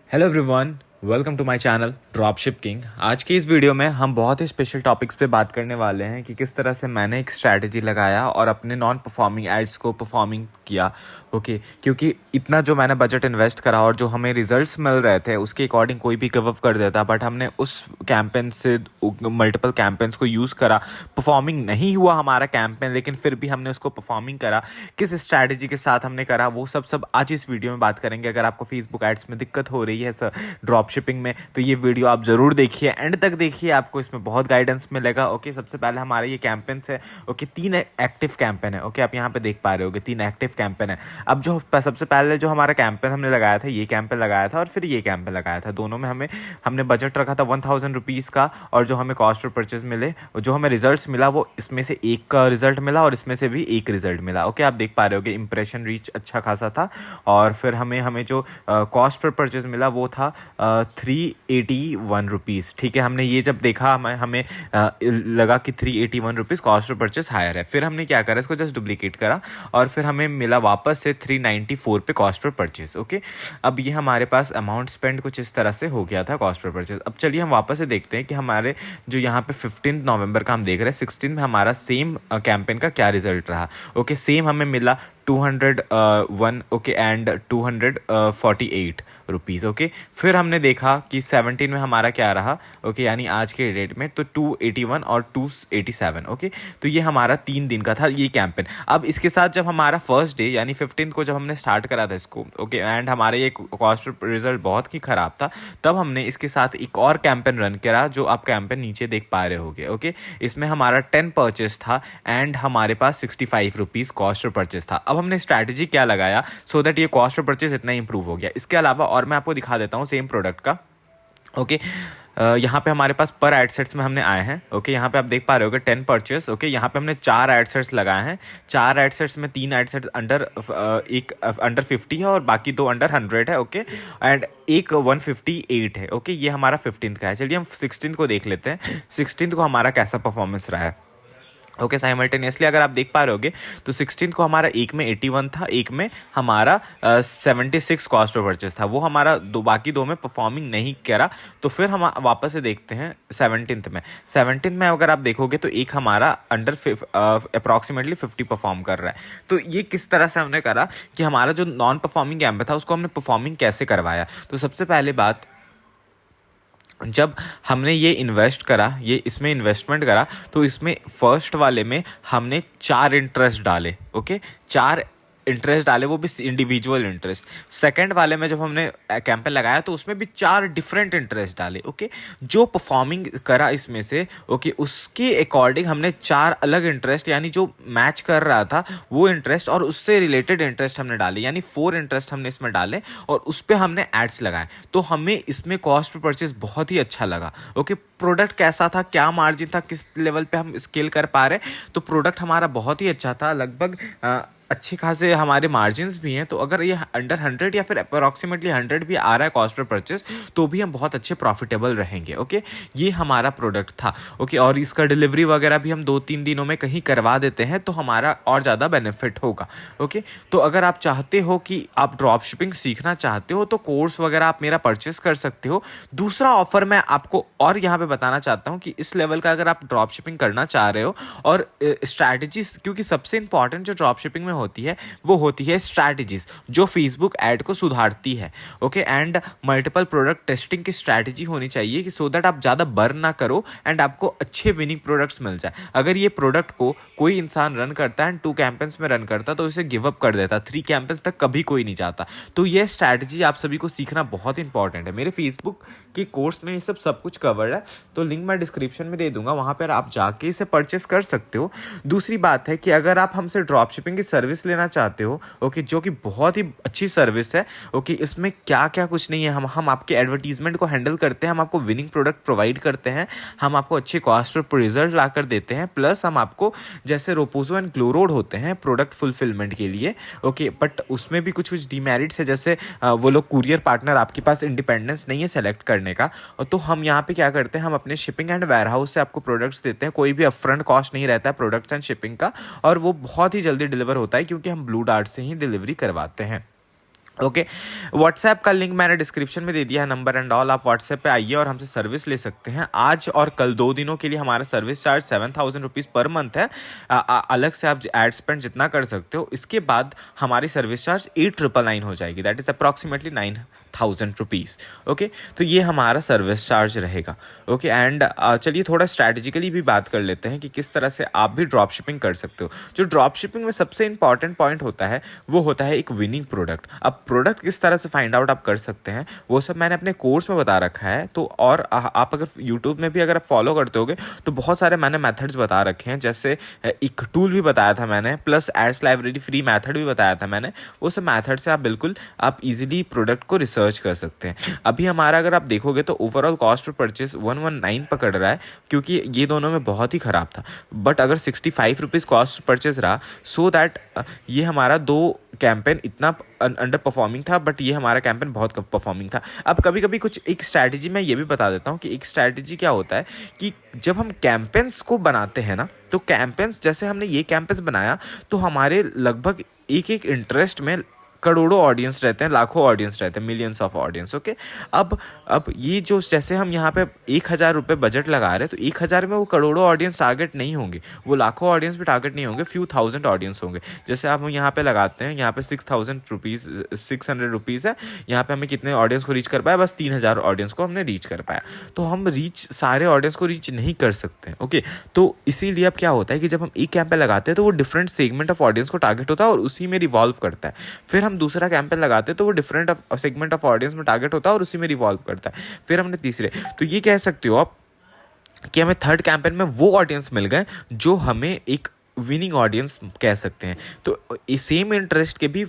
Hello everyone, welcome to my channel dropship king. आज की इस वीडियो में हम बहुत ही स्पेशल टॉपिक्स पे बात करने वाले हैं कि किस तरह से मैंने एक स्ट्रैटेजी लगाया और अपने नॉन परफॉर्मिंग एड्स को परफॉर्मिंग किया। क्योंकि इतना जो मैंने बजट इन्वेस्ट करा और जो हमें रिजल्ट्स मिल रहे थे उसके अकॉर्डिंग कोई भी गिव अप कर देता, बट हमने उस कैंपेन से मल्टीपल कैंपेन्स को यूज़ करा। परफॉर्मिंग नहीं हुआ हमारा कैंपेन, लेकिन फिर भी हमने उसको परफॉर्मिंग करा। किस स्ट्रैटेजी के साथ हमने करा वो सब आज इस वीडियो में बात करेंगे। अगर आपको फेसबुक एड्स में दिक्कत हो रही है सर ड्रॉप शिपिंग में, तो ये वीडियो आप जरूर देखिए, एंड तक देखिए, आपको इसमें बहुत गाइडेंस मिलेगा। सबसे पहले हमारे ये कैंपेन्स है। 3 एक्टिव कैंपेन है। आप यहाँ पे देख पा रहे होगे 3 एक्टिव कैंपेन है। अब जो सबसे पहले जो हमारा कैंपेन हमने लगाया था, ये कैंपेन लगाया था और फिर ये कैंपेन लगाया था। दोनों में हमने बजट रखा था 1000 रुपीज़ का, और जो हमें कॉस्ट पर परचेज मिले, जो हमें रिजल्ट्स मिला वो इसमें से एक का रिजल्ट मिला और इसमें से भी एक रिजल्ट मिला। आप देख पा रहे होगे इंप्रेशन रीच अच्छा खासा था। और फिर हमें जो कॉस्ट पर परचेज मिला वो था 381 रुपीज़। ठीक है, हमने ये जब देखा हमें लगा कि 381 rupees cost of purchase higher है। फिर हमने क्या करा, इसको जस्ट डुप्लीकेट करा और फिर हमें मिला वापस से 394 पे कॉस्ट पर परचेस। अब ये हमारे पास अमाउंट स्पेंड कुछ इस तरह से हो गया था कॉस्ट पर परचेस। अब चलिए हम वापस से देखते हैं कि हमारे जो यहाँ पे 15 नवंबर का हम देख रहे हैं, 16 में हमारा सेम कैंपेन का क्या रिजल्ट रहा। सेम हमें मिला 201 एंड 248 रुपीज़। फिर हमने देखा कि 17 में हमारा क्या रहा, यानी आज के डेट में तो 281 और 287। तो ये हमारा 3 दिन का था ये कैंपेन। अब इसके साथ जब हमारा फर्स्ट डे यानी 15 को जब हमने स्टार्ट करा था इसको, एंड हमारे ये कॉस्ट रिजल्ट बहुत ही ख़राब था, तब हमने इसके साथ एक और कैंपेन रन करा, जो आप कैंपेन नीचे देख पा रहे होगे। इसमें हमारा 10 परचेस था एंड हमारे पास 65 रुपीज़ कॉस्ट पर परचेस था। अब हमने स्ट्रैटेजी क्या लगाया सो दैट ये कॉस्ट पर परचेस इतना इंप्रूव हो गया। इसके अलावा और मैं आपको दिखा देता हूँ सेम प्रोडक्ट का। यहाँ पे हमारे पास पर एडसेट्स में हमने आए हैं। यहाँ पे आप देख पा रहे होगे 10 परचेस। यहाँ पे हमने 4 एडसेट्स लगाए हैं। 4 एडसेट्स में 3 एडसेट्स एक अंडर 50 है और बाकी 2 अंडर 100 है। एंड एक 158 है। ये हमारा 15th का है। चलिए हम 16th को देख लेते हैं। 16th को हमारा कैसा परफॉर्मेंस रहा है। साइमल्टेनियसली अगर आप देख पा रहे होगे तो 16 को हमारा एक में 81 था, एक में हमारा 76 कॉस्ट ऑफ परचेस था। वो हमारा बाकी दो में परफॉर्मिंग नहीं करा। तो फिर हम वापस से देखते हैं 17th में अगर आप देखोगे तो एक हमारा अंडर अप्रॉक्सीमेटली 50 परफॉर्म कर रहा है। तो ये किस तरह से हमने करा कि हमारा जो नॉन परफॉर्मिंग कैंप था उसको हमने परफॉर्मिंग कैसे करवाया। तो सबसे पहले बात, जब हमने ये इन्वेस्ट करा, ये इसमें इन्वेस्टमेंट करा, तो इसमें फर्स्ट वाले में हमने 4 इंटरेस्ट डाले। 4 इंटरेस्ट डाले, वो भी इंडिविजुअल इंटरेस्ट। सेकंड वाले में जब हमने कैंपेन लगाया तो उसमें भी 4 डिफरेंट इंटरेस्ट डाले। जो परफॉर्मिंग करा इसमें से उसके अकॉर्डिंग हमने 4 अलग इंटरेस्ट, यानी जो मैच कर रहा था वो इंटरेस्ट और उससे रिलेटेड इंटरेस्ट हमने डाले, यानी 4 इंटरेस्ट हमने इसमें डाले और उस पर हमने एड्स लगाए। तो हमें इसमें कॉस्ट पर परचेज बहुत ही अच्छा लगा। प्रोडक्ट कैसा था, क्या मार्जिन था, किस लेवल पे हम स्केल कर पा रहे, तो प्रोडक्ट हमारा बहुत ही अच्छा था। लगभग अच्छे खासे हमारे मार्जिन्स भी हैं। तो अगर ये अंडर 100 या फिर अप्रॉक्सीमेटली 100 भी आ रहा है कॉस्ट पर परचेस, तो भी हम बहुत अच्छे प्रॉफिटेबल रहेंगे। ये हमारा प्रोडक्ट था। और इसका डिलीवरी वगैरह भी हम 2-3 दिनों में कहीं करवा देते हैं, तो हमारा और ज़्यादा बेनिफिट होगा। तो अगर आप चाहते हो कि आप ड्रॉप शिपिंग सीखना चाहते हो तो कोर्स वगैरह आप मेरा परचेस कर सकते हो। दूसरा ऑफर मैं आपको और यहाँ पे बताना चाहता हूँ कि इस लेवल का अगर आप ड्रॉप शिपिंग करना चाह रहे हो और स्ट्रैटेजीज, क्योंकि सबसे इंपॉर्टेंट जो ड्रॉप शिपिंग में होती है वो होती है स्ट्रैटेजीज, जो फेसबुक ऐड को सुधारती है। एंड मल्टीपल प्रोडक्ट टेस्टिंग की स्ट्रैटेजी होनी चाहिए कि सो दैट आप ज़्यादा बर्न ना करो एंड आपको अच्छे विनिंग प्रोडक्ट्स मिल जाए। अगर ये प्रोडक्ट को कोई इंसान रन करता है एंड 2 कैंपेन्स में रन करता तो इसे गिव अप कर देता, 3 कैंपेन्स तक कभी कोई नहीं जाता। तो ये स्ट्रैटेजी आप सभी को सीखना बहुत इंपॉर्टेंट है। मेरे फेसबुक के कोर्स में ये सब कुछ कवर्ड है, तो लिंक मैं डिस्क्रिप्शन में दे दूंगा, वहाँ पर आप जाके इसे परचेस कर सकते हो। दूसरी बात है कि अगर आप हमसे ड्रॉप शिपिंग की सर्विस लेना चाहते हो, जो कि बहुत ही अच्छी सर्विस है। इसमें क्या क्या कुछ नहीं है, हम आपके एडवर्टीजमेंट को हैंडल करते हैं, हम आपको विनिंग प्रोडक्ट प्रोवाइड करते हैं, हम आपको अच्छे कॉस्ट पर रिजल्ट ला कर देते हैं, प्लस हम आपको जैसे रोपोजो एंड ग्लोरोड होते हैं प्रोडक्ट फुलफिलमेंट के लिए। बट उसमें भी कुछ डिमेरिट्स है, जैसे वो लोग कुरियर पार्टनर, आपके पास इंडिपेंडेंस नहीं है सेलेक्ट करने का। तो हम यहाँ पे क्या करते हैं, हम अपने शिपिंग एंड वेयर हाउस से आपको प्रोडक्ट्स देते हैं, कोई भी अपफ्रंट कॉस्ट नहीं रहता है प्रोडक्ट्स एंड शिपिंग का, और वो बहुत ही जल्दी डिलीवर होता है क्योंकि हम ब्लू डार्ट से ही डिलीवरी करवाते हैं। ओके व्हाट्सएप का लिंक मैंने डिस्क्रिप्शन में दे दिया है, नंबर एंड ऑल। आप व्हाट्सएप पे आइए और हमसे सर्विस ले सकते हैं। आज और कल 2 दिनों के लिए हमारा service charge 7,000 rupees per month है। अलग से आप एड स्पेंड जितना कर सकते हो। इसके बाद हमारी सर्विस चार्ज 8,999 हो जाएगी, that is approximately 9,000 rupees. Okay, तो ये हमारा सर्विस चार्ज रहेगा। ओके एंड चलिए थोड़ा स्ट्रैटेजिकली भी बात कर लेते हैं कि किस तरह से आप भी ड्रॉप शिपिंग कर सकते हो। जो ड्रॉप शिपिंग में सबसे इंपॉर्टेंट पॉइंट होता है वो होता है एक विनिंग प्रोडक्ट। अब प्रोडक्ट किस तरह से फाइंड आउट आप कर सकते हैं वो सब मैंने अपने कोर्स में बता रखा है। तो और आप अगर यूट्यूब में भी अगर आप फॉलो करते होगे तो बहुत सारे मैंने मेथड्स बता रखे हैं, जैसे एक टूल भी बताया था मैंने, plus ads library free method भी बताया था मैंने। वो सब मेथड से आप इजीली प्रोडक्ट को रिसर्च कर सकते हैं। अभी हमारा अगर आप देखोगे तो ओवरऑल कॉस्ट पर परचेज 119 पकड़ रहा है, क्योंकि ये दोनों में बहुत ही ख़राब था। बट अगर 65 रुपीज़ कॉस्ट परचेज रहा, सो दैट ये हमारा 2 कैंपेन इतना अंडर परफॉर्मिंग था, बट ये हमारा कैंपेन बहुत परफॉर्मिंग था। अब कभी कभी कुछ एक स्ट्रैटेजी मैं ये भी बता देता हूँ कि एक स्ट्रैटेजी क्या होता है कि जब हम कैंपेन्स को बनाते हैं ना, तो कैंपेन्स जैसे हमने ये कैंपेन्स बनाया तो हमारे लगभग एक इंटरेस्ट में करोड़ों ऑडियंस रहते हैं, लाखों ऑडियंस रहते हैं, मिलियंस ऑफ ऑडियंस। ओके, अब ये जो जैसे हम यहाँ पे 1,000 रुपये बजट लगा रहे हैं, तो 1,000 में वो करोड़ों ऑडियंस टारगेट नहीं होंगे, वो लाखों ऑडियंस भी टारगेट नहीं होंगे, फ्यू थाउजेंड ऑडियंस होंगे। जैसे आप यहाँ पे लगाते हैं, यहाँ पे 600 रुपीज़ है, यहाँ पे हमें कितने ऑडियंस को रीच कर पाया, बस 3,000 ऑडियंस को हमने रीच कर पाया। तो हम सारे ऑडियंस को रीच नहीं कर सकते। ओके, तो इसीलिए अब क्या होता है कि जब हम एक कैंप पे लगाते हैं तो वो डिफरेंट सेगमेंट ऑफ ऑडियंस को टारगेट होता है और उसी में रिवॉल्व करता है। फिर हम दूसरा कैंपेन लगाते हैं तो वो डिफरेंट सेगमेंट ऑफ ऑडियंस में टारगेट होता है और उसी में रिवॉल्व करता है। फिर हमने तीसरे, तो ये कह सकते हो आप कि हमें थर्ड कैंपेन में वो ऑडियंस मिल गए जो हमें एक विनिंग ऑडियंस कह सकते हैं। तो सेम इंटरेस्ट के भी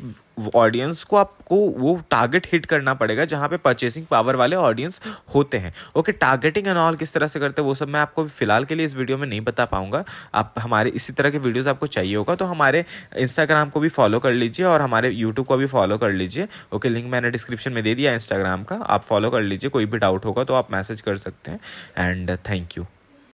ऑडियंस को आपको वो टारगेट हिट करना पड़ेगा जहाँ पे परचेसिंग पावर वाले ऑडियंस होते हैं। ओके, टारगेटिंग एंड ऑल किस तरह से करते हैं वो सब मैं आपको फिलहाल के लिए इस वीडियो में नहीं बता पाऊंगा। आप हमारे इसी तरह के वीडियोस आपको चाहिए होगा तो हमारे इंस्टाग्राम को भी फॉलो कर लीजिए और हमारे यूट्यूब को भी फॉलो कर लीजिए। ओके, लिंक मैंने डिस्क्रिप्शन में दे दिया इंस्टाग्राम का, आप फॉलो कर लीजिए। कोई भी डाउट होगा तो आप मैसेज कर सकते हैं। And thank you.